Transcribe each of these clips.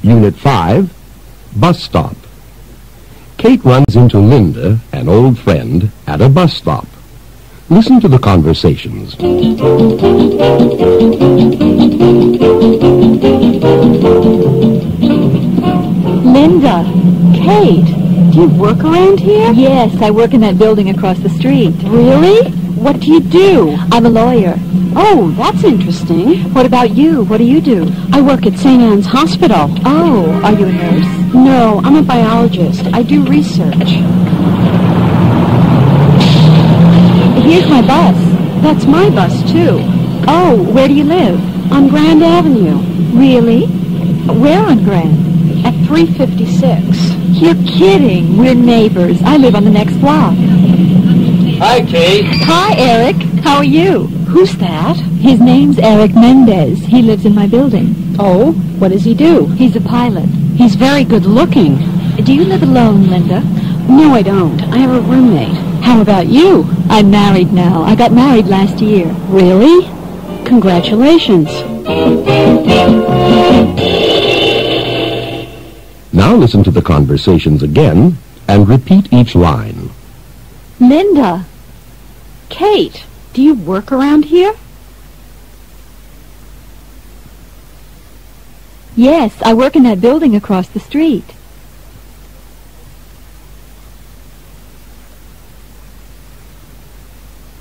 Unit 5, Bus Stop. Kate runs into Linda, an old friend, at a bus stop. Listen to the conversations. Linda, Kate, do you work around here? Yes, I work in that building across the street. Really? What do you do? I'm a lawyer. Oh, that's interesting. What about you? What do you do? I work at St. Anne's Hospital. Oh, are you a nurse? No, I'm a biologist. I do research. Here's my bus. That's my bus, too. Oh, where do you live? On Grand Avenue. Really? Where on Grand? At 356. You're kidding. We're neighbors. I live on the next block. Hi, Kate. Hi, Eric. How are you? Who's that? His name's Eric Mendez. He lives in my building. Oh, what does he do? He's a pilot. He's very good looking. Do you live alone, Linda? No, I don't. I have a roommate. How about you? I'm married now. I got married last year. Really? Congratulations. Now listen to the conversations again and repeat each line. Linda. Kate, do you work around here? Yes, I work in that building across the street.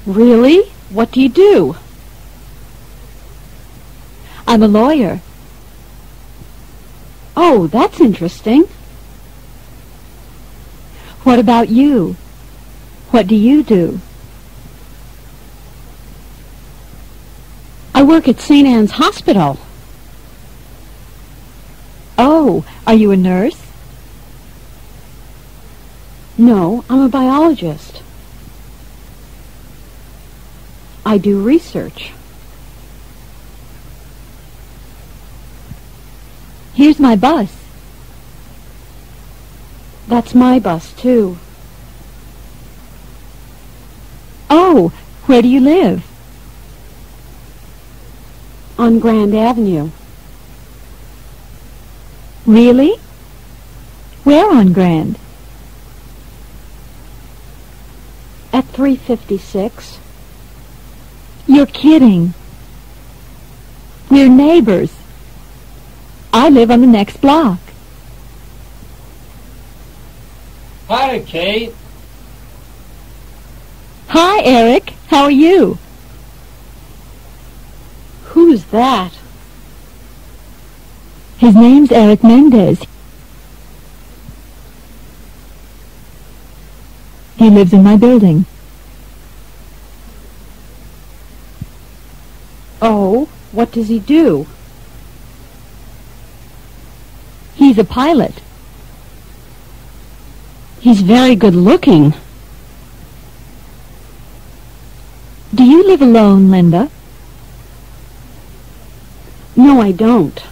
Really? What do you do? I'm a lawyer. Oh, that's interesting. What about you? What do you do? I work at St. Anne's Hospital. Oh, are you a nurse? No, I'm a biologist. I do research. Here's my bus. That's my bus, too. Oh, where do you live? On Grand Avenue. Really? Where on Grand? At 356. You're kidding. We're neighbors. I live on the next block. Hi, Kate. Hi, Eric. How are you? Who's that? His name's Eric Mendez. He lives in my building. Oh, what does he do? He's a pilot. He's very good looking. Do you live alone, Linda? No, I don't.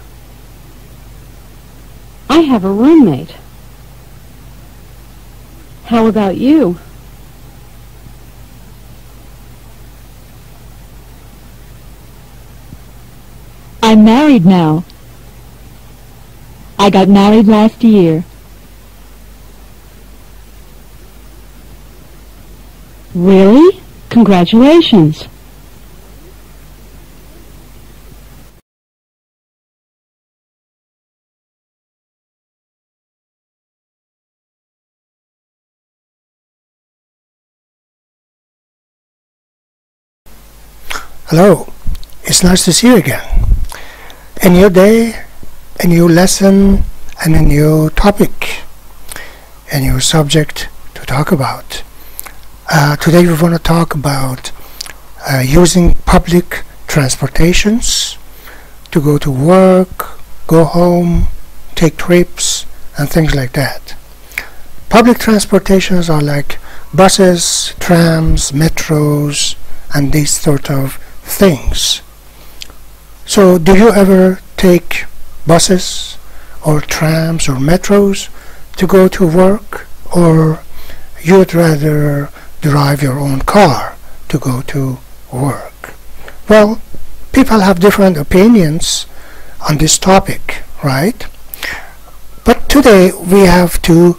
I have a roommate. How about you? I'm married now. I got married last year. Really? Congratulations. Hello, it's nice to see you again. A new day, a new lesson, and a new topic, a new subject to talk about. Today we want to talk about using public transportations to go to work, go home, take trips, and things like that. Public transportations are like buses, trams, metros, and these sort of things. So do you ever take buses or trams or metros to go to work, or you'd rather drive your own car to go to work? Well, people have different opinions on this topic, right? But today we have two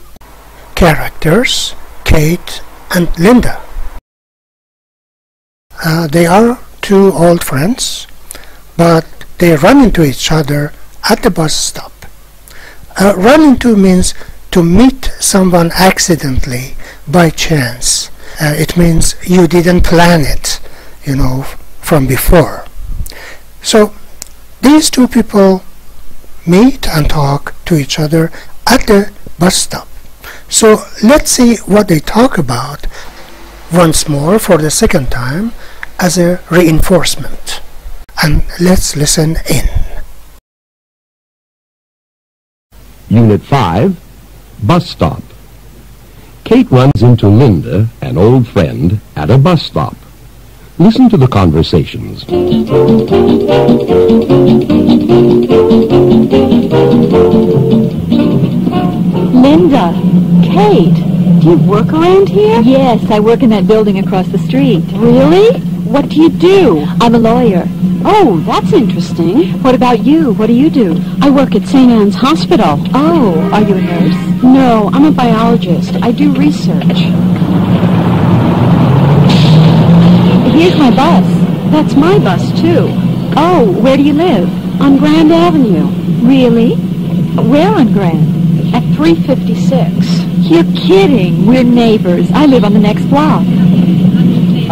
characters, Kate and Linda. They are two old friends, but they run into each other at the bus stop. Run into means to meet someone accidentally, by chance. It means you didn't plan it, from before. So these two people meet and talk to each other at the bus stop. So let's see what they talk about once more for the second time as a reinforcement. And let's listen in. Unit 5, Bus Stop. Kate runs into Linda, an old friend, at a bus stop. Listen to the conversations. Linda, Kate, do you work around here? Yes, I work in that building across the street. Really? What do you do? I'm a lawyer. Oh, that's interesting. What about you? What do you do? I work at St. Anne's Hospital. Oh, are you a nurse? No, I'm a biologist. I do research. Here's my bus. That's my bus, too. Oh, where do you live? On Grand Avenue. Really? Where on Grand? At 356. You're kidding. We're neighbors. I live on the next block.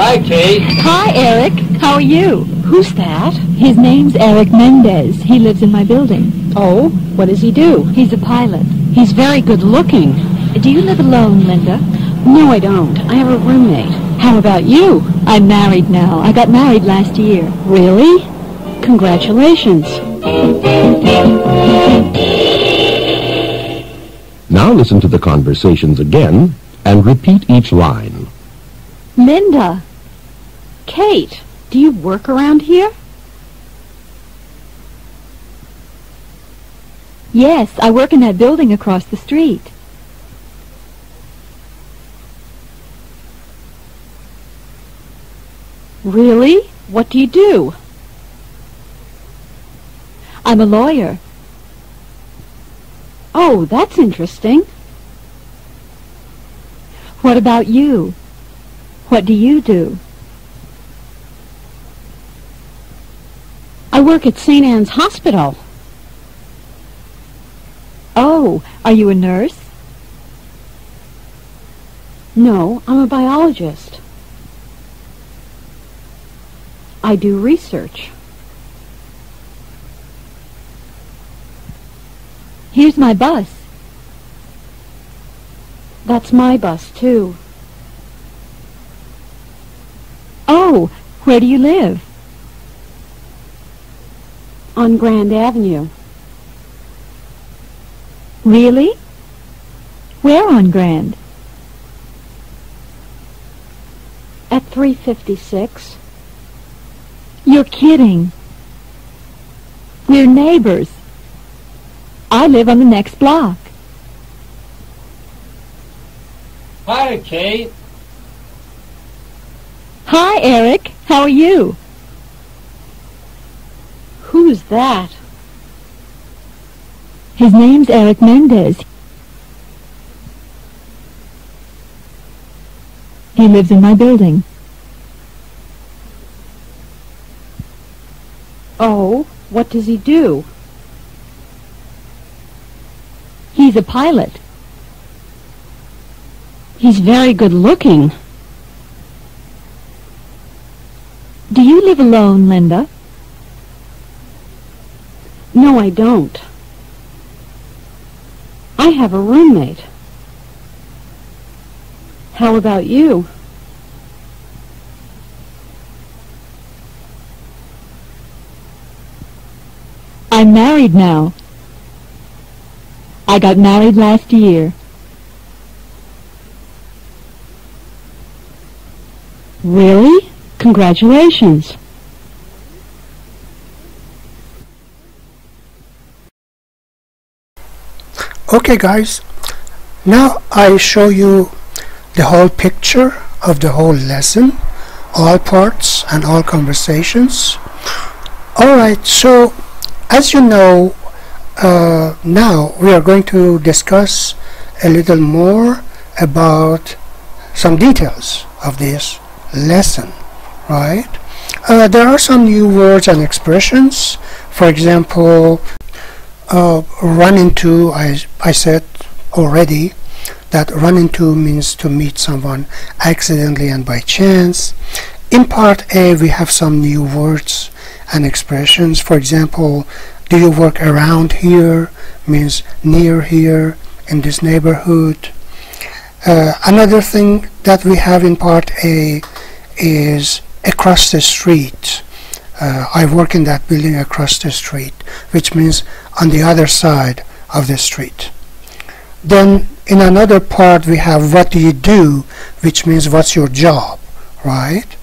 Hi, Kate. Hi, Eric. How are you? Who's that? His name's Eric Mendez. He lives in my building. Oh, what does he do? He's a pilot. He's very good looking. Do you live alone, Linda? No, I don't. I have a roommate. How about you? I'm married now. I got married last year. Really? Congratulations. Now listen to the conversations again and repeat each line. Linda. Kate, do you work around here? Yes, I work in that building across the street. Really? What do you do? I'm a lawyer. Oh, that's interesting. What about you? What do you do? I work at St. Anne's Hospital. Oh, are you a nurse? No, I'm a biologist. I do research. Here's my bus. That's my bus, too. Oh, where do you live? On Grand Avenue. Really? Where on Grand? At 356. You're kidding. We're neighbors. I live on the next block. Hi, Kate. Hi, Eric. How are you? Who's that? His name's Eric Mendez. He lives in my building. Oh, what does he do? He's a pilot. He's very good looking. Do you live alone, Linda? No, I don't. I have a roommate. How about you? I'm married now. I got married last year. Really? Congratulations. Okay guys, now I show you the whole picture of the whole lesson, all parts and all conversations. Alright, so as you know, Now we are going to discuss a little more about some details of this lesson, right? There are some new words and expressions. For example, run into, I said already that run into means to meet someone accidentally and by chance. In part A, we have some new words and expressions. For example, do you work around here means near here, in this neighborhood. Another thing that we have in part A is across the street. I work in that building across the street, which means on the other side of the street. Then in another part we have what do you do, which means what's your job, right?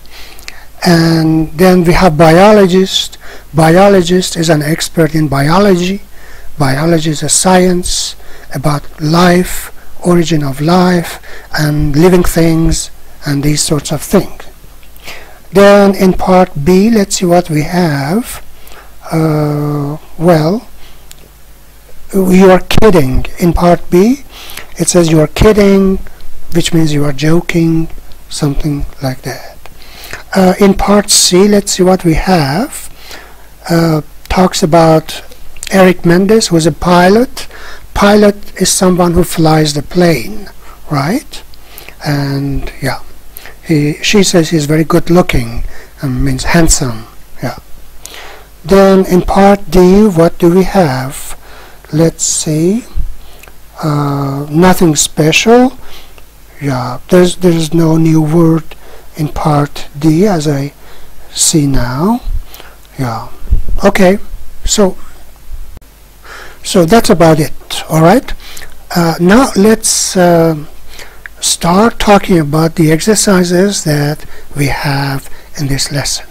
And then we have biologist. Biologist is an expert in biology. Biology is a science about life, origin of life, and living things, and these sorts of things. Then in part B, let's see what we have. Well, you are kidding. In part B, it says you are kidding, which means you are joking, something like that. In part C, let's see what we have. Talks about Eric Mendes, who is a pilot. Pilot is someone who flies the plane, right? And yeah, she says he's very good looking, means handsome. Yeah. Then in part D, what do we have? Let's see. Nothing special. Yeah, there's no new word in part D as I see now. Yeah. Okay. So that's about it. All right. Now let's start talking about the exercises that we have in this lesson.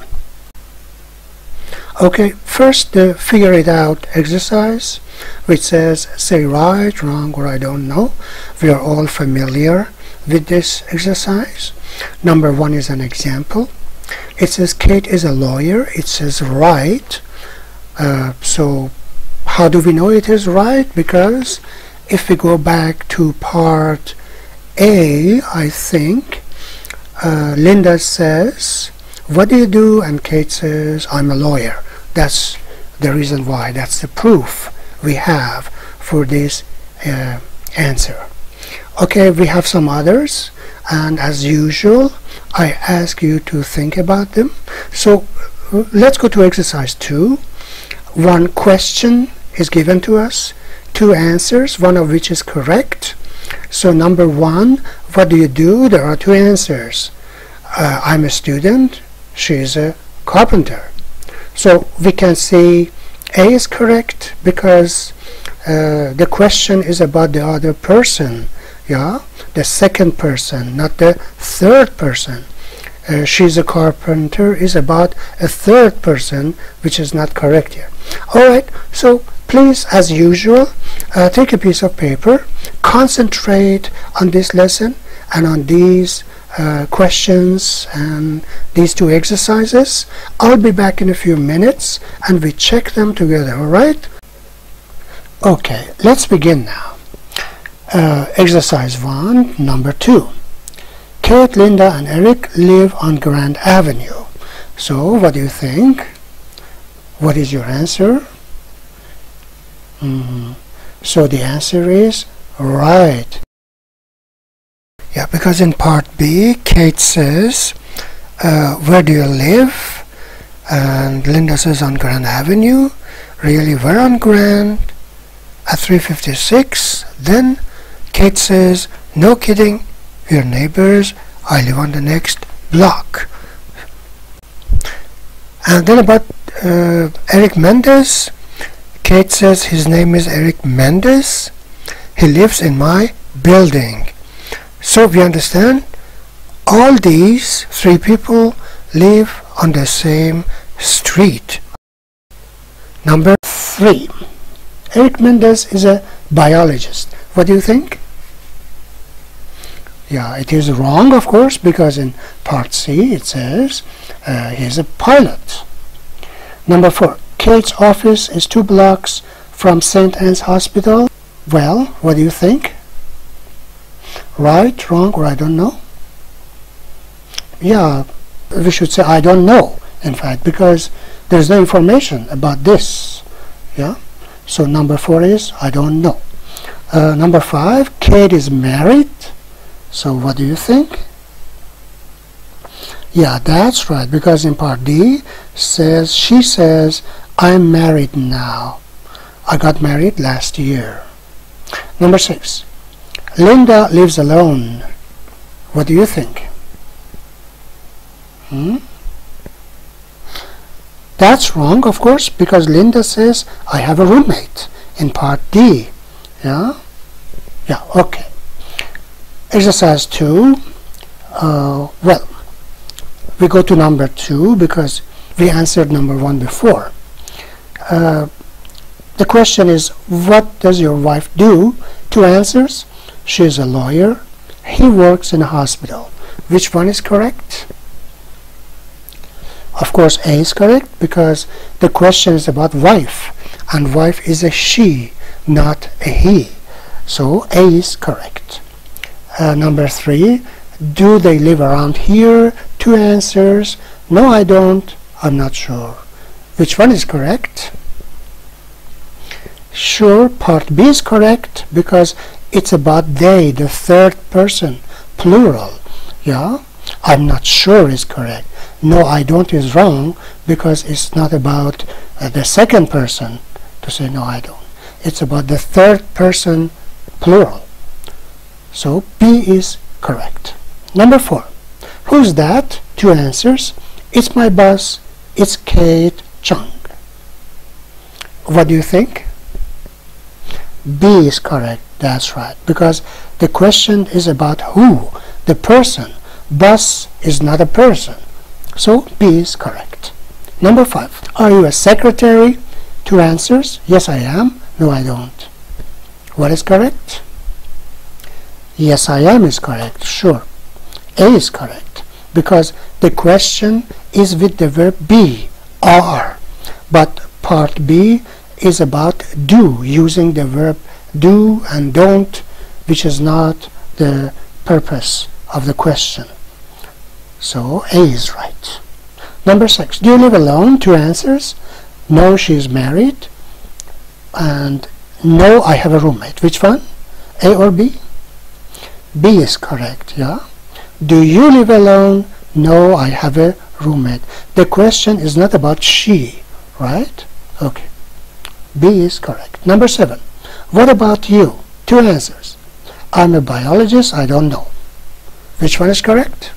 Okay, first the figure it out exercise, which says say right, wrong, or I don't know. We are all familiar with this exercise. Number 1 is an example. It says Kate is a lawyer. It says right. So how do we know it is right? Because if we go back to part A, I think Linda says, what do you do? And Kate says, I'm a lawyer. That's the reason why. That's the proof we have for this answer. Okay, we have some others, and as usual I ask you to think about them. So let's go to exercise 2. One question is given to us, 2 answers, one of which is correct. So number 1, what do you do? There are 2 answers. I'm a student, she is a carpenter. So we can say A is correct because the question is about the other person, yeah, the second person, not the third person. She's a carpenter is about a third person, which is not correct here. Alright, so please, as usual, take a piece of paper, concentrate on this lesson and on these questions and these 2 exercises. I'll be back in a few minutes and we check them together, alright? Okay, let's begin now. Exercise 1, number 2. Kate, Linda, and Eric live on Grand Avenue. So, what do you think? What is your answer? So the answer is right. Yeah, because in part B, Kate says, where do you live? And Linda says on Grand Avenue. Really, we're on Grand at 356. Then Kate says, no kidding, we're neighbors, I live on the next block. And then about Eric Mendes, Kate says his name is Eric Mendes, he lives in my building. So we understand all these 3 people live on the same street. Number 3. Eric Mendes is a biologist. What do you think? Yeah, it is wrong, of course, because in part C it says he is a pilot. Number 4. Kate's office is 2 blocks from St. Anne's Hospital. Well, what do you think? Right, wrong, or I don't know? Yeah, we should say I don't know, in fact, because there's no information about this. Yeah, so number 4 is I don't know. Number 5, Kate is married. So what do you think? Yeah, that's right, because in part D she says I'm married now. I got married last year. Number 6, Linda lives alone. What do you think? That's wrong, of course, because Linda says I have a roommate in part D. Yeah, okay. Exercise 2. Well, we go to number 2 because we answered number 1 before. The question is, what does your wife do? 2 answers. She is a lawyer. He works in a hospital. Which one is correct? Of course, A is correct because the question is about wife, and wife is a she, not a he. So A is correct. Number 3, do they live around here? 2 answers. No, I don't. I'm not sure. Which one is correct? Sure, part B is correct because it's about they, the third person, plural. Yeah, I'm not sure is correct. No, I don't is wrong because it's not about the second person to say no, I don't. It's about the third person, plural. So B is correct. Number 4, who's that? 2 answers. It's my boss. It's Kate Chung. What do you think? B is correct. That's right, because the question is about who, the person. Boss is not a person. So B is correct. Number 5, are you a secretary? 2 answers. Yes, I am. No, I don't. What is correct? Yes, I am is correct. Sure. A is correct because the question is with the verb be, are, but part B is about do, using the verb do and don't, which is not the purpose of the question. So A is right. Number 6, do you live alone? 2 answers. No, she is married. And no, I have a roommate. Which one? A or B? B is correct, yeah. Do you live alone? No, I have a roommate. The question is not about she, right? Okay. B is correct. Number 7, what about you? 2 answers. I'm a biologist. I don't know. Which one is correct?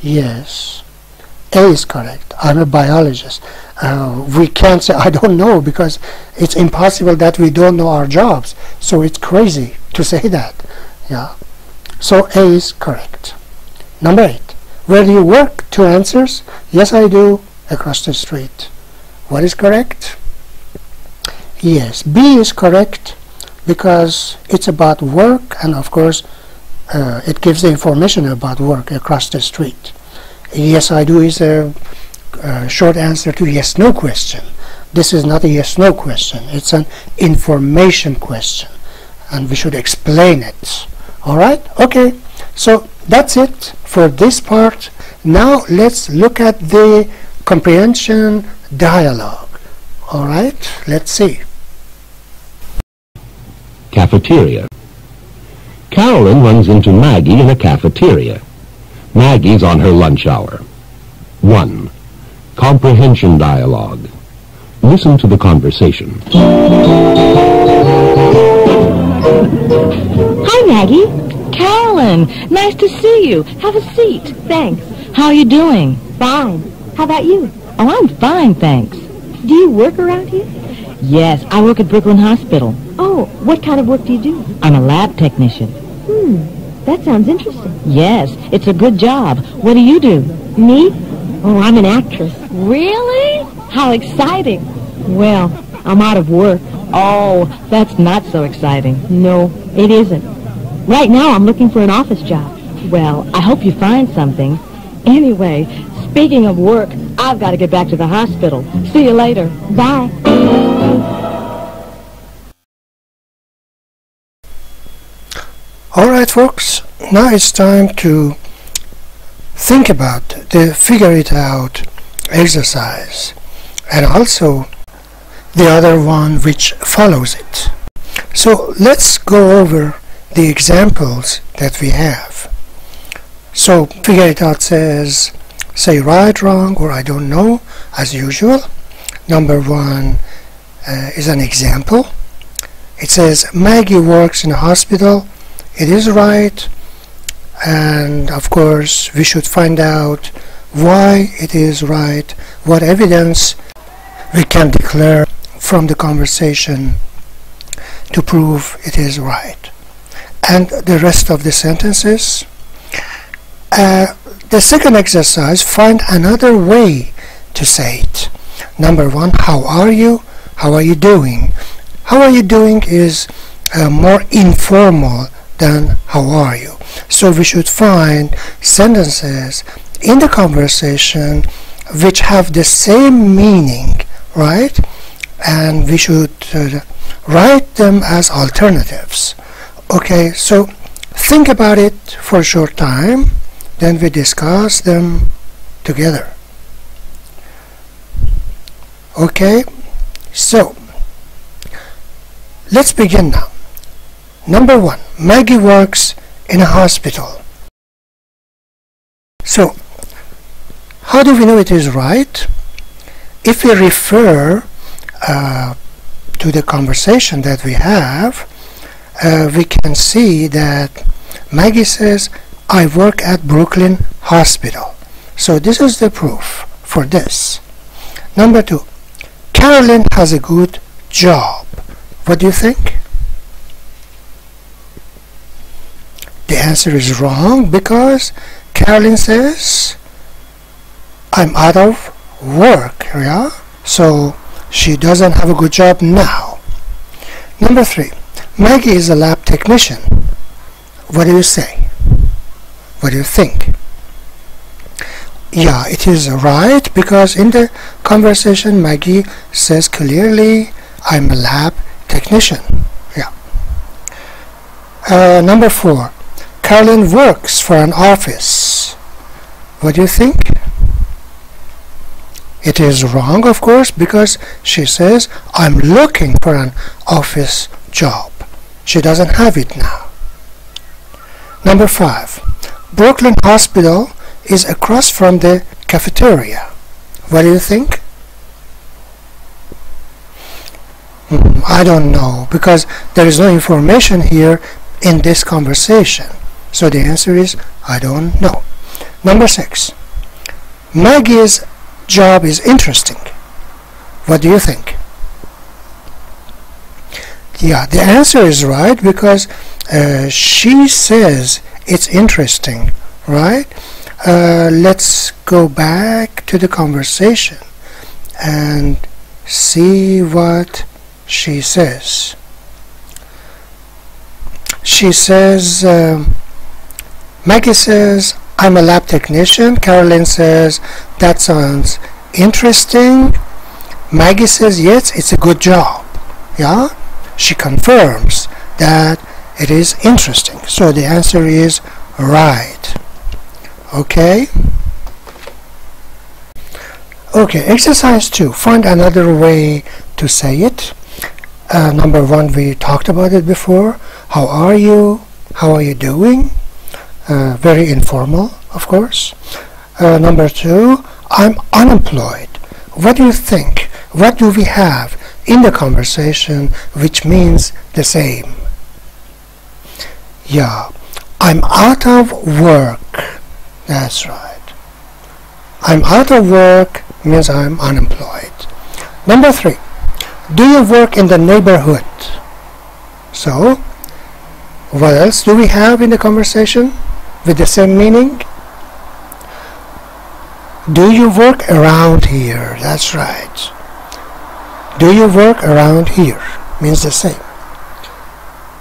Yes. A is correct. I'm a biologist. We can't say I don't know because it's impossible that we don't know our jobs. So it's crazy to say that. Yeah. So A is correct. Number 8, where do you work? 2 answers. Yes, I do. Across the street. What is correct? Yes, B is correct because it's about work, and of course it gives the information about work across the street. Yes, I do is a short answer to yes-no question. This is not a yes-no question. It's an information question, and we should explain it. All right? Okay. So that's it for this part. Now let's look at the comprehension dialogue. All right? Let's see. Cafeteria. Carolyn runs into Maggie in a cafeteria. Maggie's on her lunch hour. 1. Comprehension dialogue. Listen to the conversation. Hi, Maggie. Carolyn, nice to see you. Have a seat. Thanks. How are you doing? Fine. How about you? Oh, I'm fine, thanks. Do you work around here? Yes, I work at Brooklyn Hospital. Oh, what kind of work do you do? I'm a lab technician. That sounds interesting. Yes, it's a good job. What do you do? Me? Oh, I'm an actress. Really? How exciting. Well, I'm out of work. Oh, that's not so exciting. No, it isn't. Right now, I'm looking for an office job. Well, I hope you find something. Anyway, speaking of work, I've got to get back to the hospital. See you later. Bye. Alright folks, now it's time to think about the figure it out exercise and also the other one which follows it. So let's go over the examples that we have. So figure it out says, say right, wrong, or I don't know, as usual. Number one is an example. It says Maggie works in a hospital. It is right, and of course we should find out why it is right, what evidence we can declare from the conversation to prove it is right. And the rest of the sentences. The second exercise, find another way to say it. Number one, how are you? How are you doing? How are you doing is more informal than how are you. So we should find sentences in the conversation which have the same meaning, right? And we should write them as alternatives. Okay, so think about it for a short time, then we discuss them together. Okay, so let's begin now. Number one, Maggie works in a hospital. So, how do we know it is right? If we refer to the conversation that we have, we can see that Maggie says, I work at Brooklyn Hospital. So this is the proof for this. Number two, Carolyn has a good job. What do you think? The answer is wrong because Carolyn says, I'm out of work, yeah? So she doesn't have a good job now. Number three, Maggie is a lab technician. What do you say? What do you think? Yeah, it is right because in the conversation Maggie says clearly, I'm a lab technician. Yeah. Number four, Carolyn works for an office. What do you think? It is wrong, of course, because she says, I'm looking for an office job. She doesn't have it now. Number five, Brooklyn Hospital is across from the cafeteria. What do you think? I don't know, because there is no information here in this conversation. So the answer is, I don't know. Number six, Maggie's job is interesting. What do you think? Yeah, the answer is right because she says it's interesting, right? Let's go back to the conversation and see what she says. She says, Maggie says, I'm a lab technician. Carolyn says, that sounds interesting. Maggie says, yes, it's a good job. Yeah? She confirms that it is interesting. So the answer is right. Okay? Okay, exercise 2. Find another way to say it. Number one, we talked about it before. How are you? How are you doing? Very informal, of course. Number two, I'm unemployed. What do you think? What do we have in the conversation which means the same? Yeah, I'm out of work. That's right. I'm out of work means I'm unemployed. Number three, do you work in the neighborhood? So, what else do we have in the conversation with the same meaning? Do you work around here? That's right. Do you work around here? Means the same.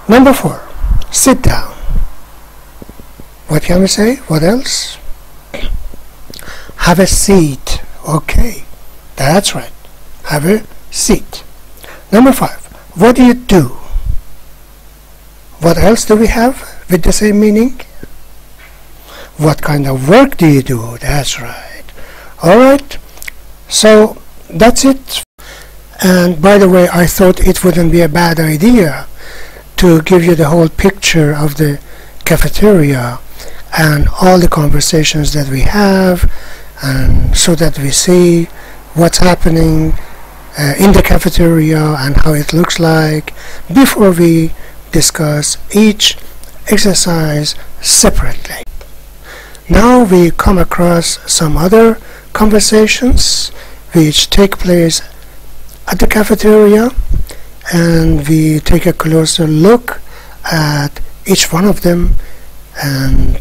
Number four, sit down. What can we say? What else? Have a seat. Okay, that's right. Have a seat. Number five, what do you do? What else do we have with the same meaning? What kind of work do you do? That's right. Alright, so that's it. And by the way, I thought it wouldn't be a bad idea to give you the whole picture of the cafeteria and all the conversations that we have, and so that we see what's happening in the cafeteria and how it looks like before we discuss each exercise separately. Now we come across some other conversations which take place at the cafeteria, and we take a closer look at each one of them and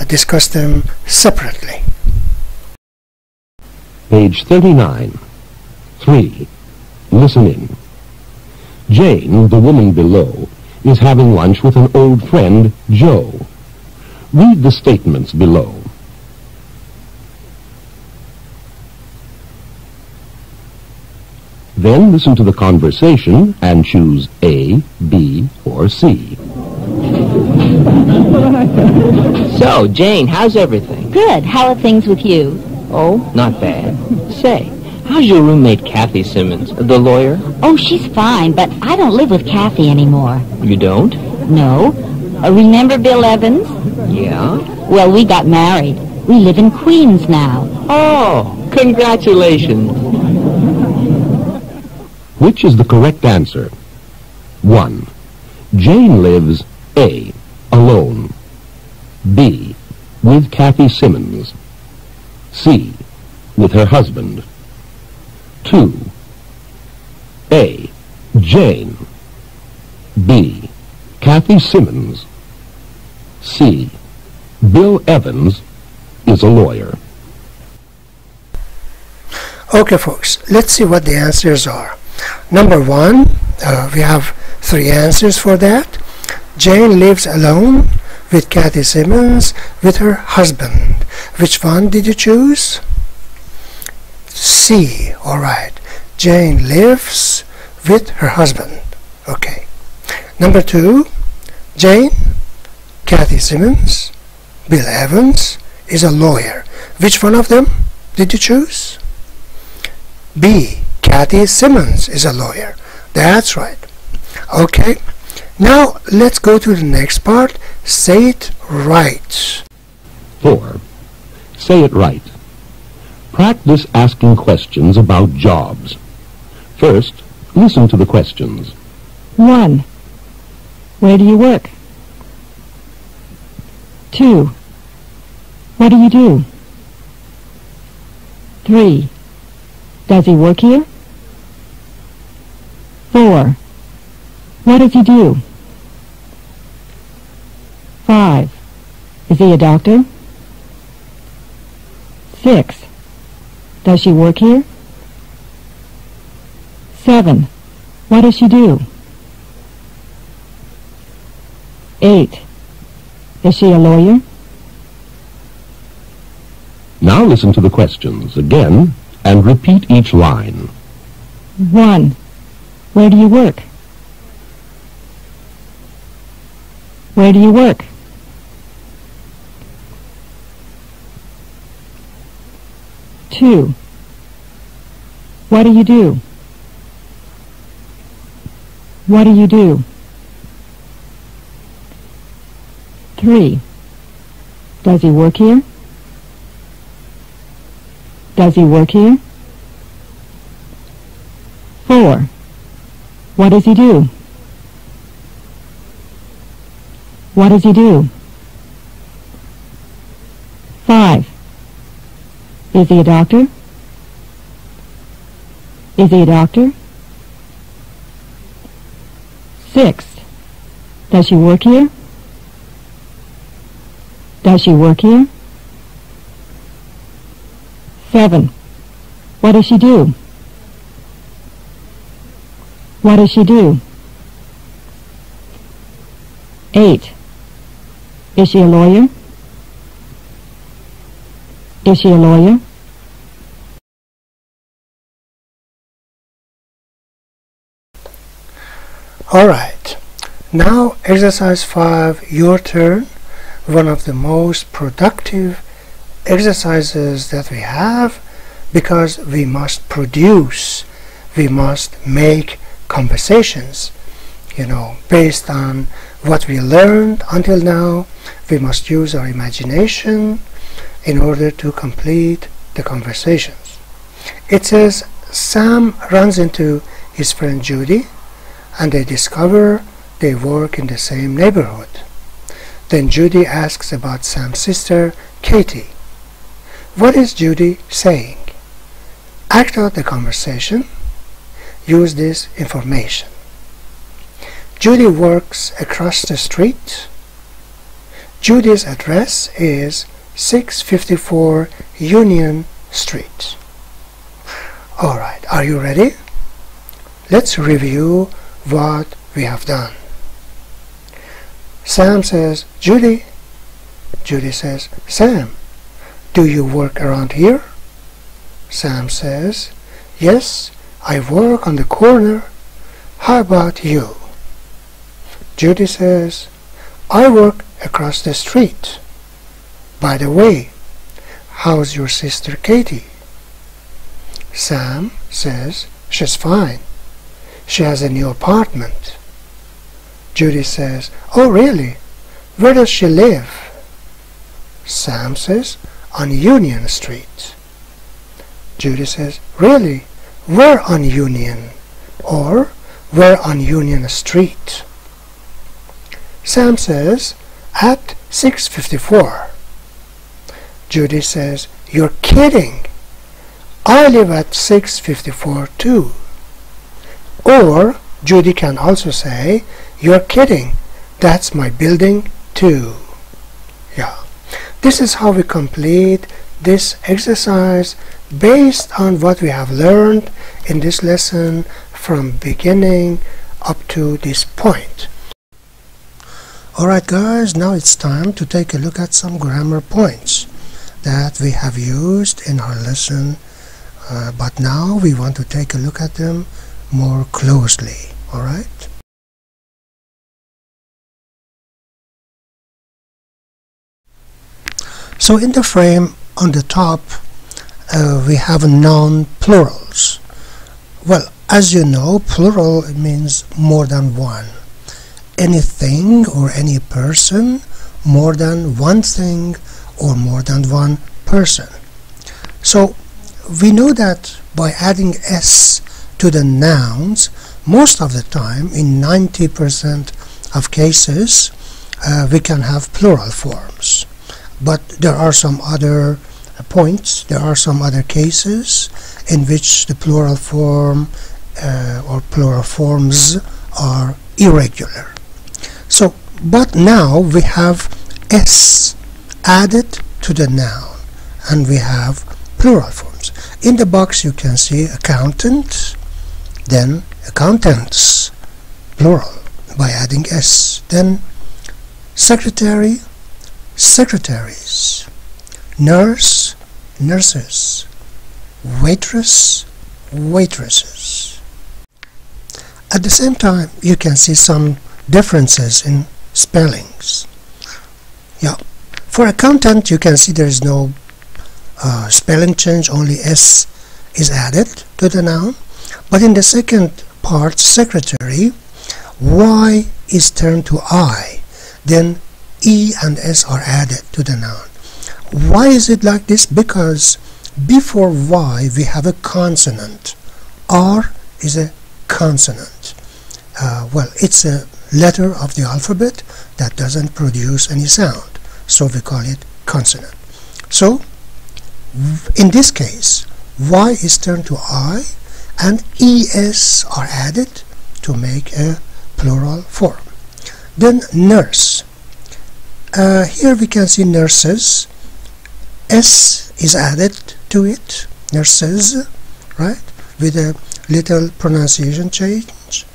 discuss them separately. Page 39. 3. Listen in. Jane, the woman below, is having lunch with an old friend, Joe. Read the statements below. Then listen to the conversation and choose A, B, or C. So, Jane, how's everything? Good. How are things with you? Oh, not bad. Say, how's your roommate Kathy Simmons, the lawyer? Oh, she's fine, but I don't live with Kathy anymore. You don't? No. Remember Bill Evans? Yeah? Well, we got married. We live in Queens now. Oh, congratulations. Which is the correct answer? 1. Jane lives A. Alone, B. With Kathy Simmons, C. With her husband. 2. A. Jane, B. Kathy Simmons, C. Bill Evans is a lawyer. Okay folks, let's see what the answers are. Number 1, we have 3 answers for that. Jane lives alone with Kathy Simmons with her husband. Which one did you choose? C. Alright. Jane lives with her husband. Okay. Number 2, Jane, Kathy Simmons, Bill Evans is a lawyer. Which one of them did you choose? B. Kathy Simmons is a lawyer. That's right. Okay. Now let's go to the next part. Say it right. 4. Say it right. Practice asking questions about jobs. First, listen to the questions. 1. Where do you work? 2. What do you do? 3. Does he work here? 4. What does he do? 5. Is he a doctor? 6. Does she work here? 7. What does she do? 8. Is she a lawyer? Now listen to the questions again and repeat each line. 1. Where do you work? Where do you work? 2. What do you do? What do you do? 3. Does he work here? Does he work here? 4. What does he do? What does he do? 5. Is he a doctor? Is he a doctor? 6. Does she work here? Does she work here? 7. What does she do? What does she do? 8. Is she a lawyer? Is she a lawyer? Alright. Now exercise 5, your turn. One of the most productive exercises that we have, because we must produce, we must make conversations, based on what we learned until now. We must use our imagination in order to complete the conversations. It says Sam runs into his friend Judy, and they discover they work in the same neighborhood. Then Judy asks about Sam's sister, Katie. What is Judy saying? Act out the conversation. Use this information. Judy works across the street. Judy's address is 654 Union Street. Alright, are you ready? Let's review what we have done. Sam says, Judy. Judy says, Sam, do you work around here? Sam says, yes, I work on the corner. How about you? Judy says, I work across the street. By the way, how's your sister Katie? Sam says, she's fine. She has a new apartment. Judy says, oh really? Where does she live? Sam says, on Union Street. Judy says, really? Where on Union? Or where on Union Street? Sam says, at 654. Judy says, you're kidding. I live at 654 too. Or Judy can also say, you're kidding. That's my building too. Yeah. This is how we complete this exercise based on what we have learned in this lesson from beginning up to this point. Alright guys, now it's time to take a look at some grammar points that we have used in our lesson, but now we want to take a look at them more closely. Alright? So in the frame on the top we have noun plurals. Well, as you know, plural means more than one. Anything or any person, more than one thing or more than one person. So we know that by adding s to the nouns, most of the time, in 90% of cases, we can have plural forms. But there are some other points, there are some other cases in which the plural form or plural forms are irregular. So, but now we have s added to the noun and we have plural forms. In the box you can see accountant, then accountants, plural, by adding s. Then secretary, secretaries, nurse, nurses, waitress, waitresses. At the same time, you can see some differences in spellings. Yeah, for accountant, you can see there is no spelling change, only s is added to the noun. But in the second part, secretary, y is turned to I, then e and s are added to the noun. Why is it like this? Because before y we have a consonant. R is a consonant. Well, it's a letter of the alphabet that doesn't produce any sound, so we call it consonant. So in this case, y is turned to I and es are added to make a plural form. Then nurse. Here we can see nurses. S is added to it, nurses, right, with a little pronunciation change.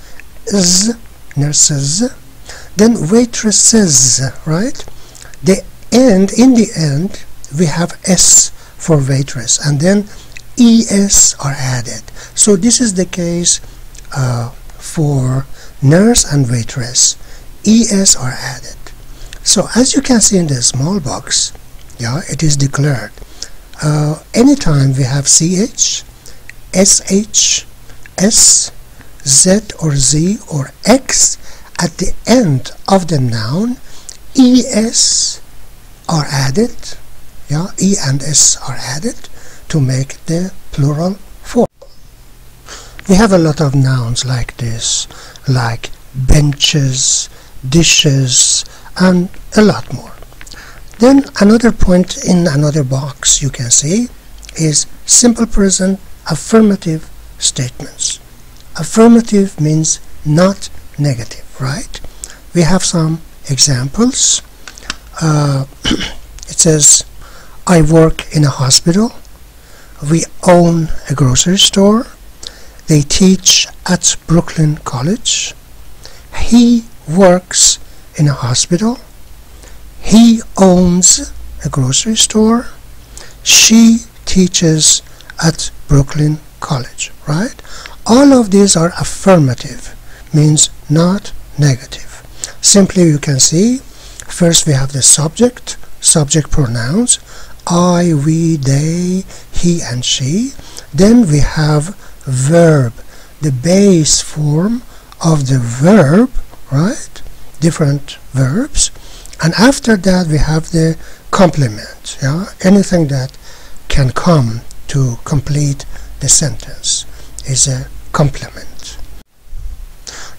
Z, nurses. Then waitresses, right? In the end, we have s for waitress, and then es are added. So this is the case for nurse and waitress. es are added. So as you can see in the small box, yeah, it is declared. Anytime we have ch, sh, s, z or z or x at the end of the noun, es are added, yeah, e and s are added to make the plural form. We have a lot of nouns like this, like benches, dishes, and a lot more. Then another point in another box you can see is simple present affirmative statements. Affirmative means not negative, right? We have some examples. It says, I work in a hospital. We own a grocery store. They teach at Brooklyn College. He works in a hospital. He owns a grocery store. She teaches at Brooklyn College, right? All of these are affirmative, means not negative. Simply you can see, first we have the subject pronouns, I, we, they, he and she. Then we have verb, the base form of the verb, right? Different verbs. And after that we have the complement, yeah? Anything that can come to complete the sentence is a complement.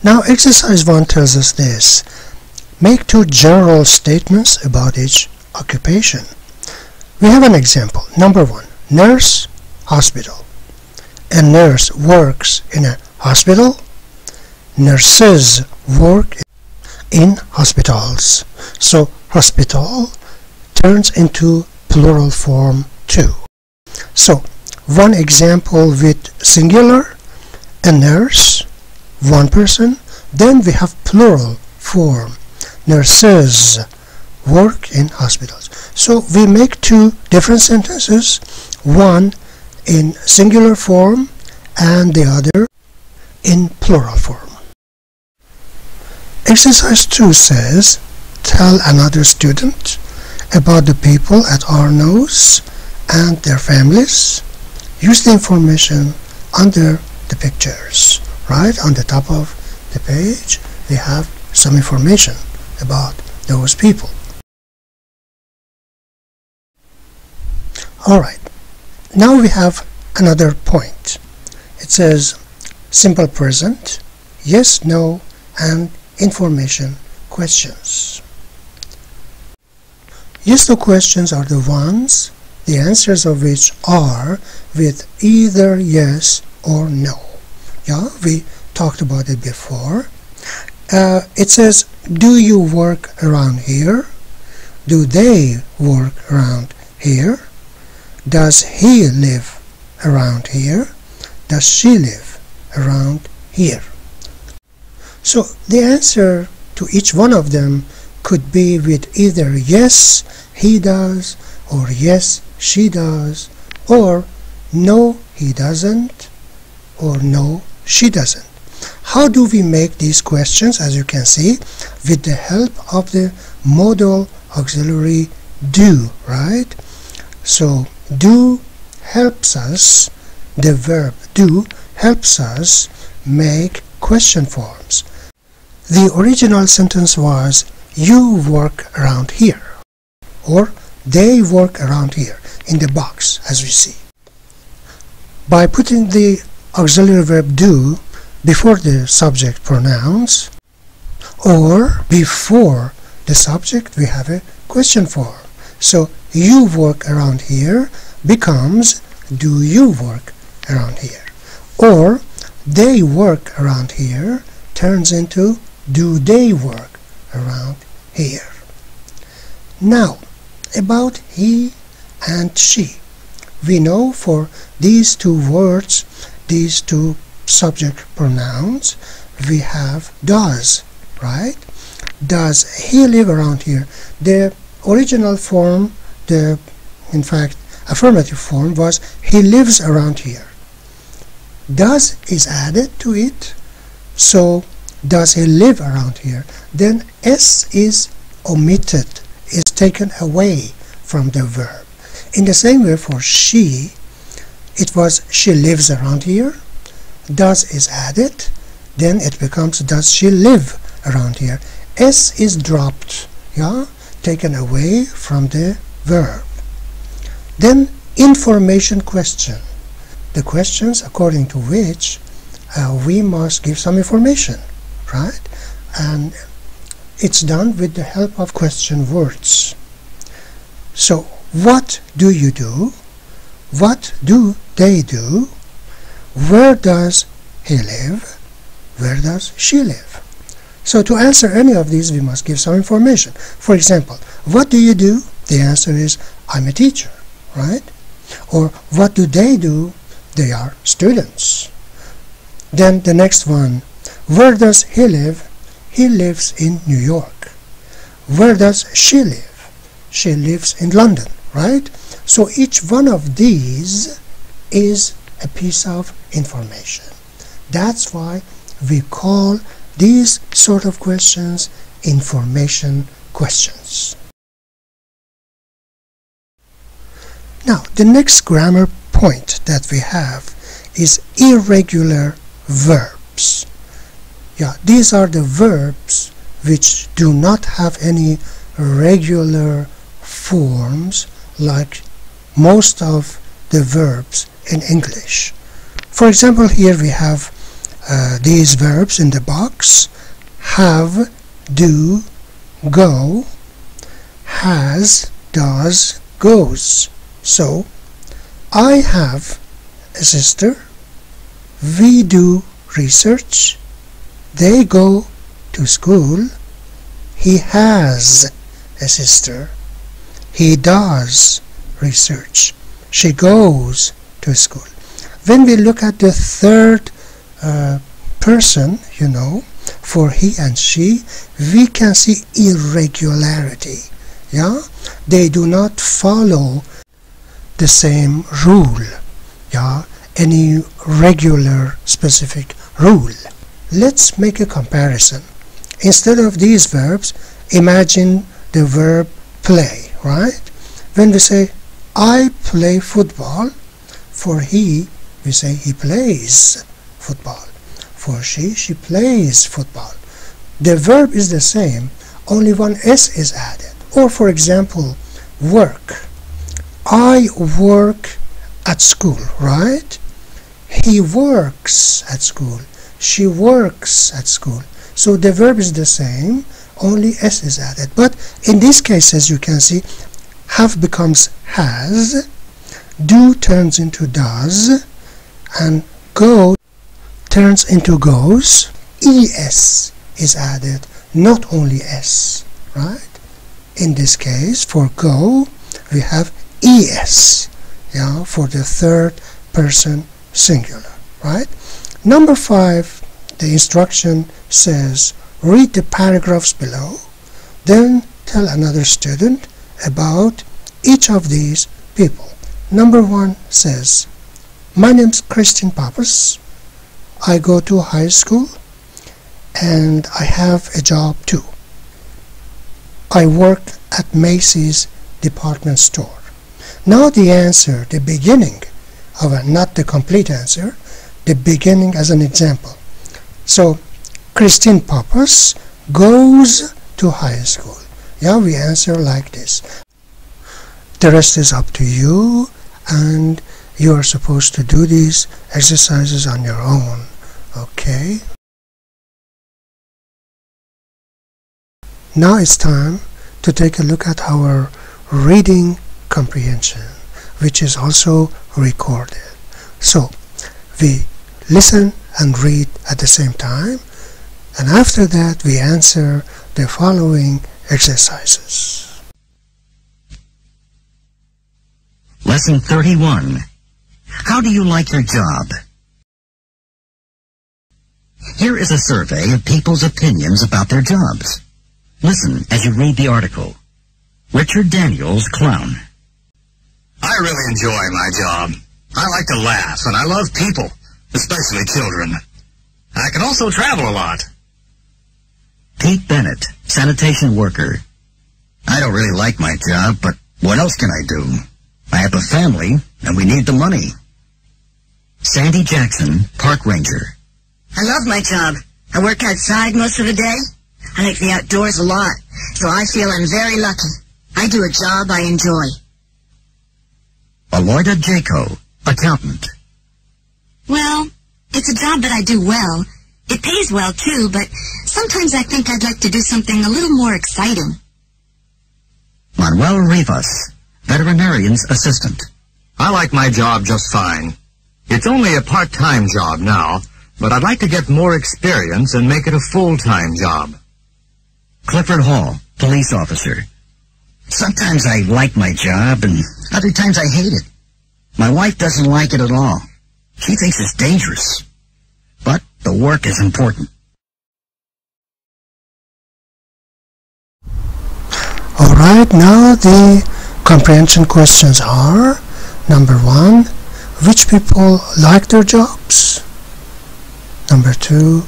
Now exercise 1 tells us this. Make 2 general statements about each occupation. We have an example. Number 1, nurse, hospital. A nurse works in a hospital. Nurses work in hospitals. So hospital turns into plural form too. So one example with singular, a nurse, one person. Then we have plural form, nurses work in hospitals. So we make 2 different sentences, one in singular form and the other in plural form. Exercise 2 says, tell another student about the people at our nose and their families. Use the information under the pictures. Right on the top of the page we have some information about those people. Alright, now we have another point. It says simple present, yes, no, and information questions. Yes, no questions are the ones, the answers of which are with either yes or no. Yeah, we talked about it before. It says, do you work around here? Do they work around here? Does he live around here? Does she live around here? So the answer to each one of them could be with either yes, he does, or yes, she does, or no, he doesn't, or no, she doesn't. How do we make these questions? As you can see, with the help of the modal auxiliary do, right? So do helps us, the verb do helps us make question forms. The original sentence was, you work around here, or they work around here, in the box as we see. By putting the auxiliary verb do before the subject pronouns or before the subject, we have a question form. So you work around here becomes do you work around here, or they work around here turns into do they work around here. Now about he and she, we know for these 2 words, these 2 subject pronouns, we have does, right? Does he live around here? The original form, in fact affirmative form, was he lives around here. Does is added to it, so does he live around here, then S is omitted, is taken away from the verb. In the same way for she, it was she lives around here. Does is added, then it becomes does she live around here. S is dropped, yeah, taken away from the verb. Then information question, the questions according to which we must give some information, right? And it's done with the help of question words. So what do you do? What do they do? Where does he live? Where does she live? So to answer any of these, we must give some information. For example, what do you do? The answer is, I'm a teacher, right? Or what do they do? They are students. Then the next one, where does he live? He lives in New York. Where does she live? She lives in London, right? So each one of these is a piece of information. That's why we call these sort of questions information questions. Now, the next grammar point that we have is irregular verbs. Yeah, these are the verbs which do not have any regular forms like most of the verbs in English. For example, here we have these verbs in the box: have, do, go, has, does, goes. So, I have a sister, we do research, they go to school, he has a sister, he does research, she goes to school. When we look at the third person, you know, for he and she, we can see irregularity. Yeah, they do not follow the same rule. Yeah, any regular specific rule. Let's make a comparison. Instead of these verbs, imagine the verb play, right? When we say I play football, for he, we say he plays football. For she plays football. The verb is the same, only one S is added. Or for example, work. I work at school, right? He works at school. She works at school. So the verb is the same, only S is added. But in these cases, you can see have becomes has, do turns into does, and go turns into goes. ES is added, not only S, right? In this case, for go, we have ES, yeah, for the third person singular, right? Number 5, the instruction says, read the paragraphs below, then tell another student about each of these people. Number 1 says, my name's Christine Pappas. I go to high school and I have a job too. I work at Macy's department store. Now the answer, the beginning of not the complete answer, the beginning as an example. So Christine Pappas goes to high school. Yeah, we answer like this. The rest is up to you, and you are supposed to do these exercises on your own. Okay? Now it's time to take a look at our reading comprehension, which is also recorded. So we listen and read at the same time, and after that we answer the following exercises. Lesson 31. How do you like your job? Here is a survey of people's opinions about their jobs. Listen as you read the article. Richard Daniels, clown. I really enjoy my job. I like to laugh, and I love people, especially children. I can also travel a lot. Pete Bennett, sanitation worker. I don't really like my job, but what else can I do? I have a family, and we need the money. Sandy Jackson, park ranger. I love my job. I work outside most of the day. I like the outdoors a lot, so I feel I'm very lucky. I do a job I enjoy. Aloyda Jaco, accountant. Well, it's a job that I do well. It pays well, too, but sometimes I think I'd like to do something a little more exciting. Manuel Rivas, veterinarian's assistant. I like my job just fine. It's only a part-time job now, but I'd like to get more experience and make it a full-time job. Clifford Hall, police officer. Sometimes I like my job, and other times I hate it. My wife doesn't like it at all. She thinks it's dangerous. But the work is important. Alright, now the comprehension questions are: number 1, which people like their jobs? Number 2,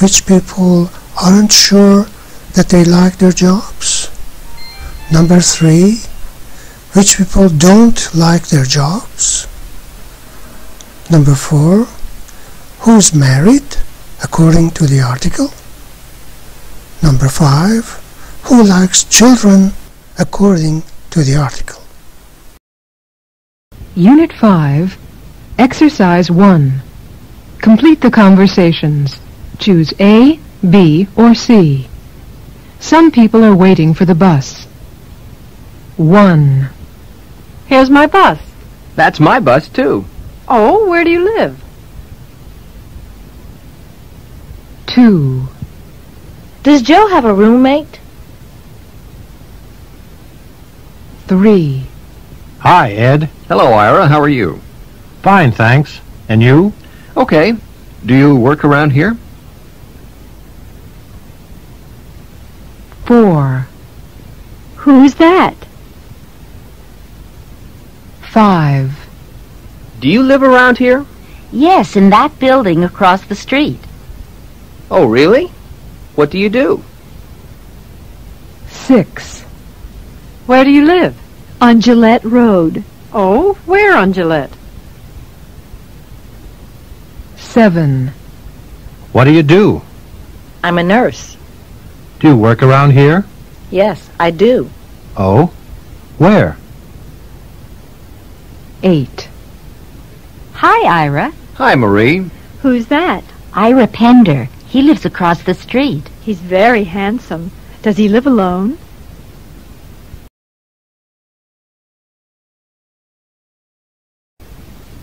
which people aren't sure that they like their jobs? Number 3, which people don't like their jobs? Number 4, who's married according to the article? Number 5, who likes children according to the article? Unit 5, Exercise 1. Complete the conversations. Choose A, B, or C. Some people are waiting for the bus. 1. Here's my bus. That's my bus, too. Oh, where do you live? 2. Does Joe have a roommate? 3. Hi, Ed. Hello, Ira. How are you? Fine, thanks. And you? Okay. Do you work around here? 4. Who's that? 5. Do you live around here? Yes, in that building across the street. Oh, really? What do you do? 6. Where do you live? On Gillette Road. Oh, where on Gillette? 7. What do you do? I'm a nurse. Do you work around here? Yes, I do. Oh? Where? 8. Hi, Ira. Hi, Marie. Who's that? Ira Pender. He lives across the street. He's very handsome. Does he live alone?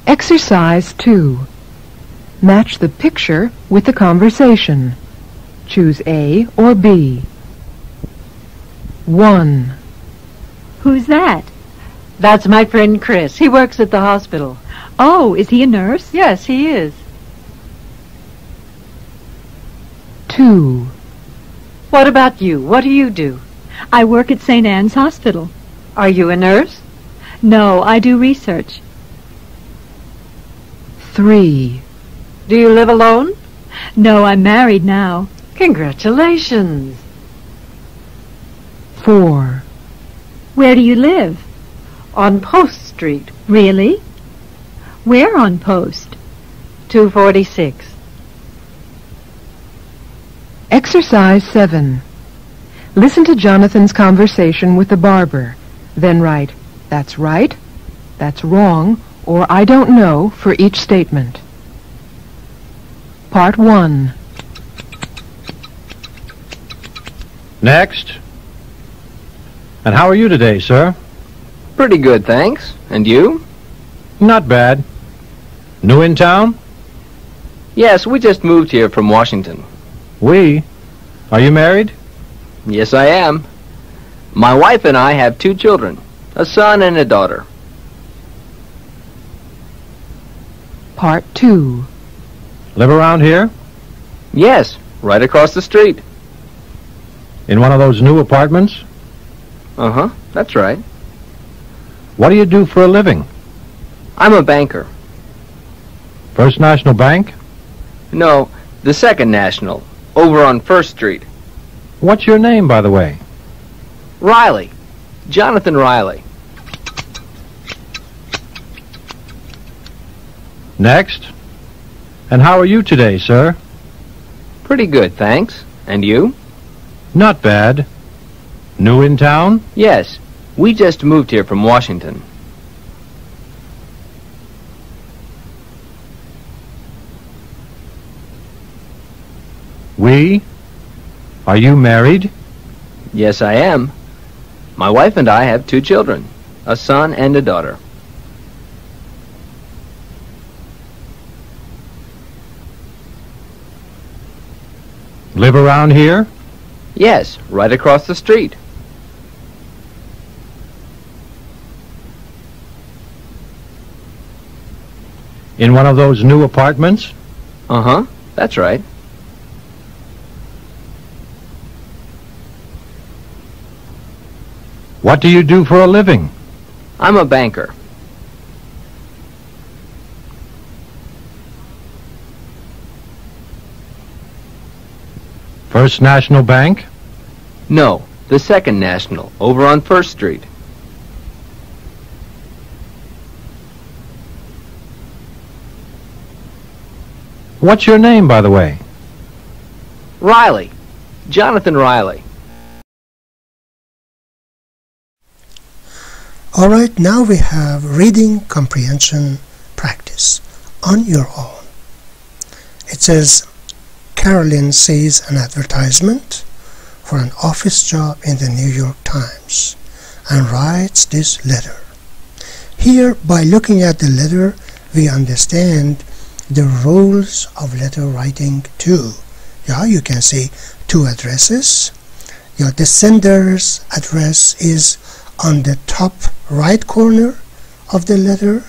Exercise 2. Match the picture with the conversation. Choose A or B. 1. Who's that? That's my friend Chris. He works at the hospital. Oh, is he a nurse? Yes, he is. 2. What about you? What do you do? I work at St. Anne's Hospital. Are you a nurse? No, I do research. 3. Do you live alone? No, I'm married now. Congratulations. 4. Where do you live? On Post Street. Really? Where on Post? 246. Exercise 7. Listen to Jonathan's conversation with the barber. Then write, "That's right," "That's wrong," or "I don't know" for each statement. Part 1. Next. And how are you today, sir? Pretty good, thanks. And you? Not bad. New in town? Yes, we just moved here from Washington. We? Are you married? Yes, I am. My wife and I have 2 children, a son and a daughter. Part 2. Live around here? Yes, right across the street. In one of those new apartments? Uh-huh, that's right. What do you do for a living? I'm a banker. First National Bank? No, the Second National, over on First Street. What's your name, by the way? Riley. Jonathan Riley. Next. And how are you today, sir? Pretty good, thanks. And you? Not bad. New in town? Yes. We just moved here from Washington. We? Are you married? Yes, I am. My wife and I have 2 children, a son and a daughter. Live around here? Yes, right across the street. In one of those new apartments? Uh-huh, that's right. What do you do for a living? I'm a banker. First National Bank? No, the Second National, over on First Street. What's your name, by the way? Riley. Jonathan Riley. All right, now we have reading comprehension practice on your own. It says, Carolyn sees an advertisement for an office job in the New York Times and writes this letter. Here, by looking at the letter, we understand the rules of letter writing too. Yeah, you can see 2 addresses. The sender's address is on the top right corner of the letter,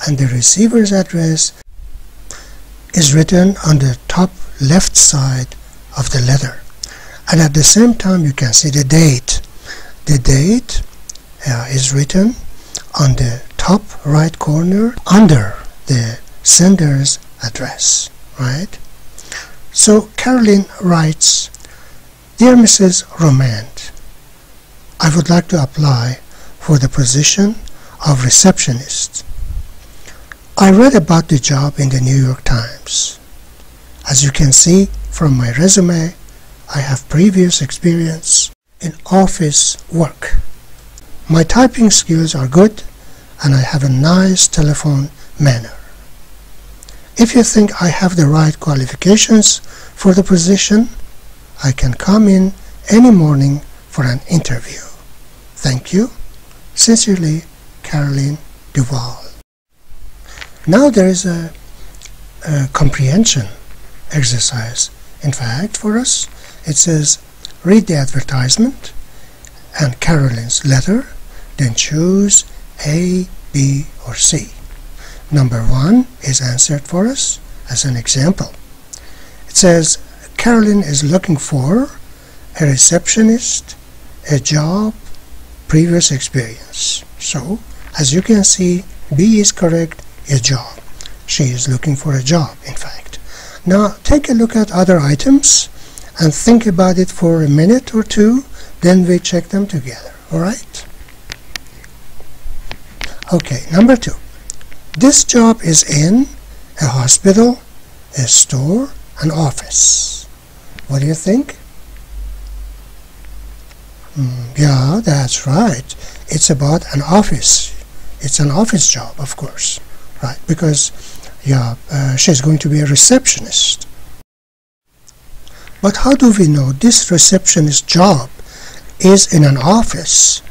and the receiver's address is written on the top left side of the letter. And at the same time, you can see the date. The date is written on the top right corner under the sender's address, right? So Carolyn writes, Dear Mrs. Romand, I would like to apply for the position of receptionist. I read about the job in the New York Times. As you can see from my resume, I have previous experience in office work. My typing skills are good and I have a nice telephone manner. If you think I have the right qualifications for the position, I can come in any morning for an interview. Thank you. Sincerely, Caroline Duval. Now there is a comprehension exercise. In fact, for us, it says, read the advertisement and Caroline's letter, then choose A, B, or C. Number 1 is answered for us as an example. It says, Caroline is looking for a receptionist, a job, previous experience. So, as you can see, B is correct, a job. She is looking for a job, in fact. Now, take a look at other items and think about it for a minute or 2, then we check them together, alright? Okay, number 2. This job is in a hospital, a store, an office. What do you think? Yeah, that's right. It's about an office. It's an office job, of course, right? Because, yeah, she's going to be a receptionist. But how do we know this receptionist job is in an office,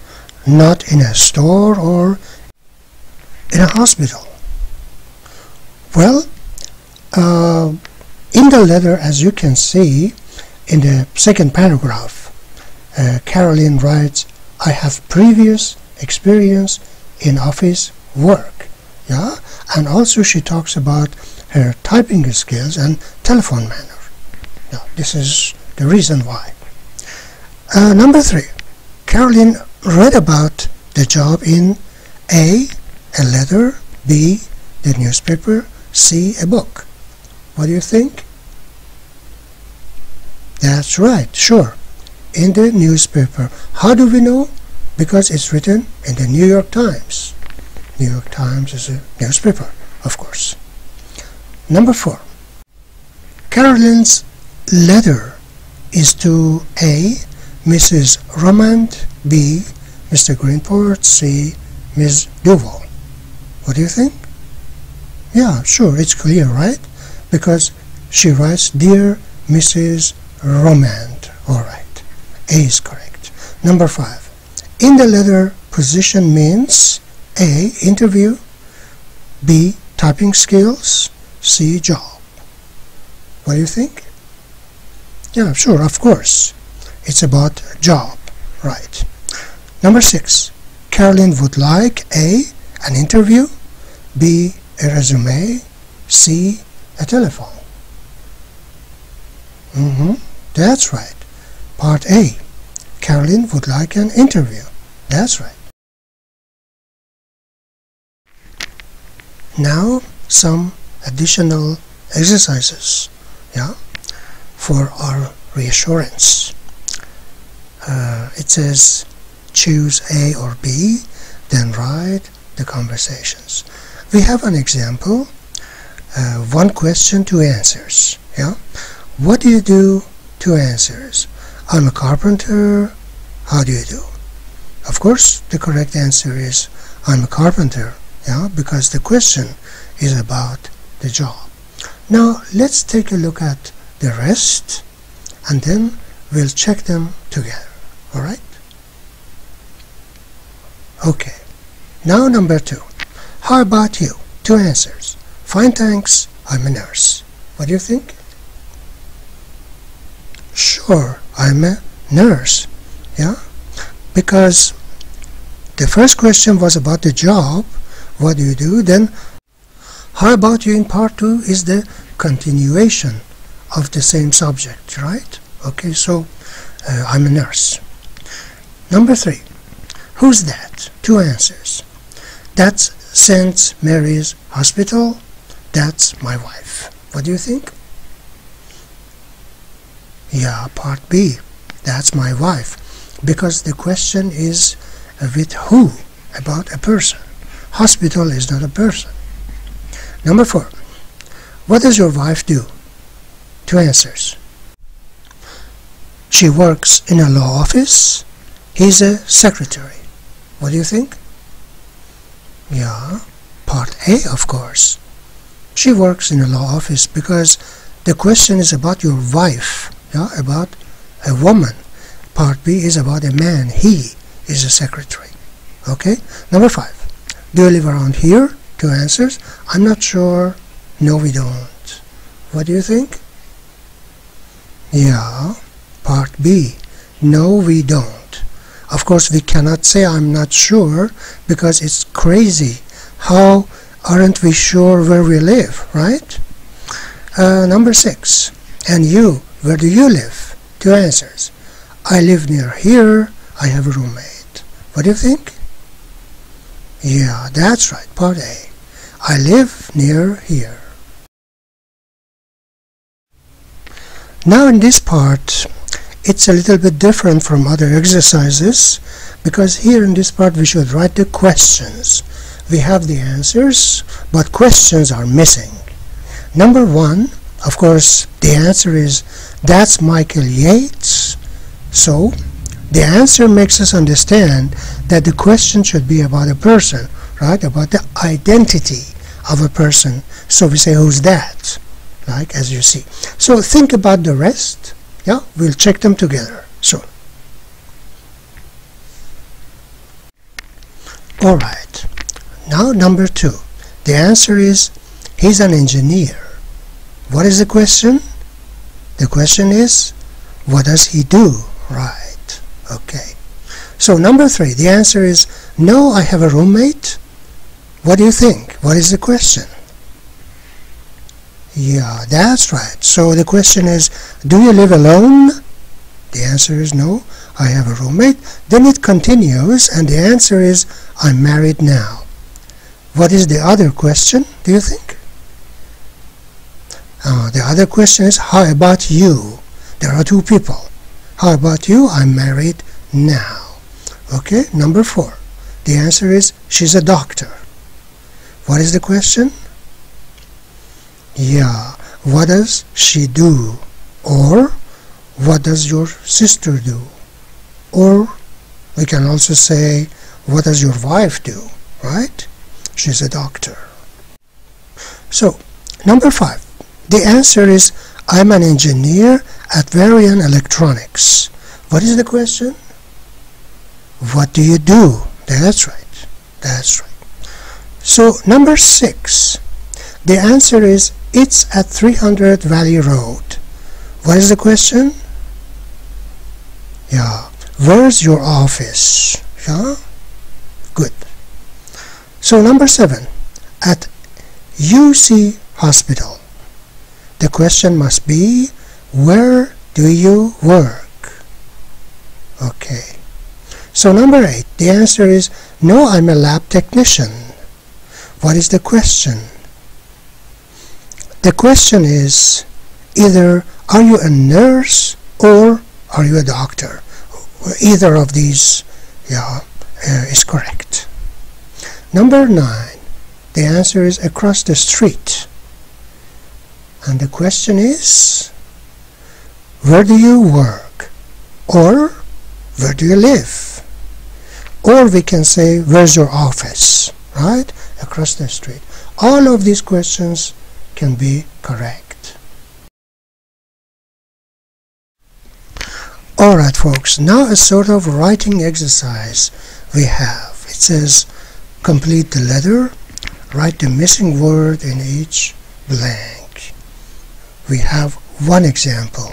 not in a store or in a hospital? Well, in the letter, as you can see, in the second paragraph, Caroline writes, I have previous experience in office work. Yeah, and also she talks about her typing skills and telephone manner. Now, this is the reason why. Number 3, Caroline read about the job in A, a letter, B, the newspaper, C, a book. What do you think? That's right, sure. in the newspaper. How do we know? Because it's written in the New York Times. New York Times is a newspaper, of course. Number 4. Carolyn's letter is to A. Mrs. Romand, B. Mr. Greenport, C. Ms. Duval. What do you think? Yeah, sure, it's clear, right? Because she writes, Dear Mrs. Romand. All right, A is correct. Number 5. In the letter, position means A. Interview, B. Typing skills, C. Job. What do you think? Yeah, sure, of course. It's about job, right. Number 6. Carolyn would like A. An interview, B. A resume, C. A telephone. That's right. Part A. Carolyn would like an interview. That's right. Now some additional exercises, yeah, for our reassurance. It says choose A or B, then write the conversations. We have an example, 1 question, 2 answers. Yeah, what do you do? 2 answers. I'm a carpenter. How do you do? Of course, the correct answer is I'm a carpenter. Yeah, because the question is about the job. Now let's take a look at the rest, and then we'll check them together. All right? Okay. Now number 2. How about you? 2 answers. Fine, thanks. I'm a nurse. What do you think? Sure, I'm a nurse. Yeah? Because the first question was about the job. What do you do? Then, how about you in part 2 is the continuation of the same subject, right? Okay, so I'm a nurse. Number 3. Who's that? 2 answers. That's St. Mary's Hospital. That's my wife. What do you think? Yeah, part B. That's my wife. Because the question is with who? About a person. Hospital is not a person. Number 4. What does your wife do? 2 answers. She works in a law office. He's a secretary. What do you think? Yeah, part A, of course. She works in a law office because the question is about your wife, yeah, about a woman. Part B is about a man. He is a secretary. Okay? Number 5. Do you live around here? 2 answers. I'm not sure. No, we don't. What do you think? Yeah, part B. No, we don't. Of course, we cannot say I'm not sure because it's crazy. How aren't we sure where we live, right? Number 6. And you, where do you live? 2 answers. I live near here. I have a roommate. What do you think? Yeah, that's right, part A. I live near here. Now in this part, it's a little bit different from other exercises because here in this part we should write the questions. We have the answers, but questions are missing. Number 1, of course, the answer is that's Michael Yates. So the answer makes us understand that the question should be about a person, right? About the identity of a person. So we say, who's that? Like, as you see. So think about the rest. Yeah, we'll check them together soon. All right. Now number 2. The answer is he's an engineer. What is the question? The question is, what does he do? Right. Okay. So number 3. The answer is no, I have a roommate. What do you think? What is the question? Yeah, that's right. So the question is, do you live alone? The answer is no, I have a roommate. Then it continues, and the answer is, I'm married now. What is the other question, do you think? The other question is, how about you? There are 2 people. How about you? I'm married now. Okay, number 4. The answer is she's a doctor. What is the question? Yeah, what does she do? Or what does your sister do? Or we can also say, what does your wife do? Right? She's a doctor. So, number 5. The answer is, I'm an engineer at Varian Electronics. What is the question? What do you do? That's right. That's right. So, number 6. The answer is, it's at 300 Valley Road. What is the question? Yeah. Where's your office? Yeah? Good. So, number 7. At UC Hospital. The question must be, where do you work? Okay. So number 8, the answer is, no, I'm a lab technician. What is the question? The question is, either are you a nurse or are you a doctor? Either of these is correct. Number 9, the answer is across the street. And the question is, where do you work? Or where do you live? Or we can say, where's your office? Right? Across the street. All of these questions can be correct. Alright folks, now a sort of writing exercise we have. It says, complete the letter, write the missing word in each blank. We have one example.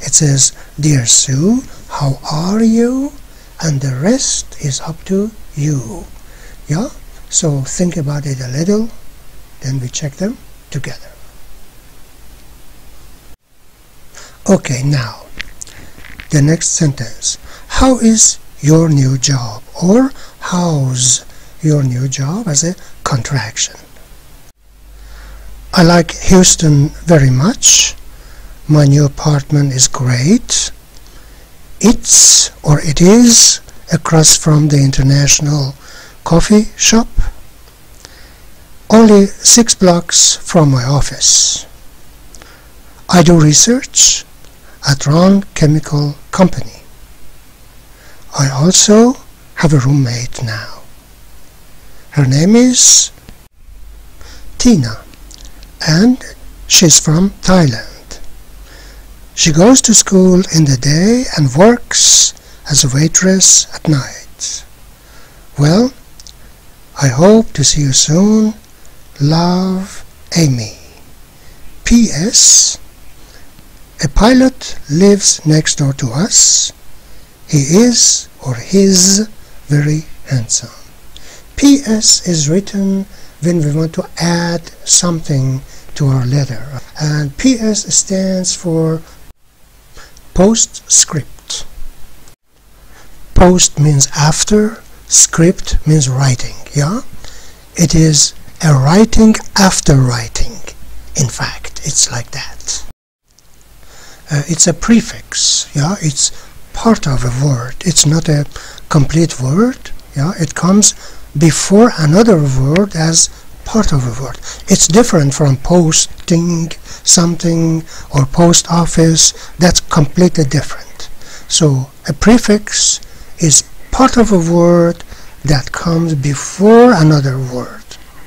It says, Dear Sue, how are you? And the rest is up to you. Yeah? So think about it a little, then we check them together. Okay, now, the next sentence. How is your new job? Or how's your new job as a contraction. I like Houston very much. My new apartment is great. It's, or it is, across from the International Coffee Shop. Only 6 blocks from my office. I do research at Ron Chemical Company. I also have a roommate now. Her name is Tina, and she's from Thailand. She goes to school in the day and works as a waitress at night. Well, I hope to see you soon. Love, Amy. P.S. A pilot lives next door to us. He is, or he's, very handsome. P.S. is written when we want to add something to our letter. And P.S. stands for postscript. Post means after, script means writing, yeah? It is a writing after writing. In fact, it's like that. It's a prefix, yeah? It's part of a word. It's not a complete word, yeah? It comes before another word as part of a word. It's different from posting something or post office. That's completely different. So a prefix is part of a word that comes before another word,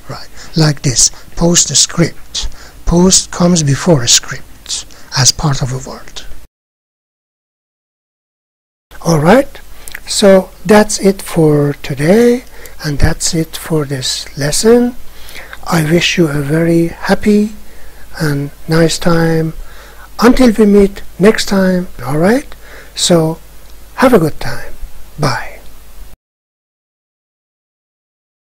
right? Like this, postscript. Post comes before a script as part of a word. Alright, so that's it for today, and that's it for this lesson. I wish you a very happy and nice time until we meet next time. Alright, so have a good time. Bye.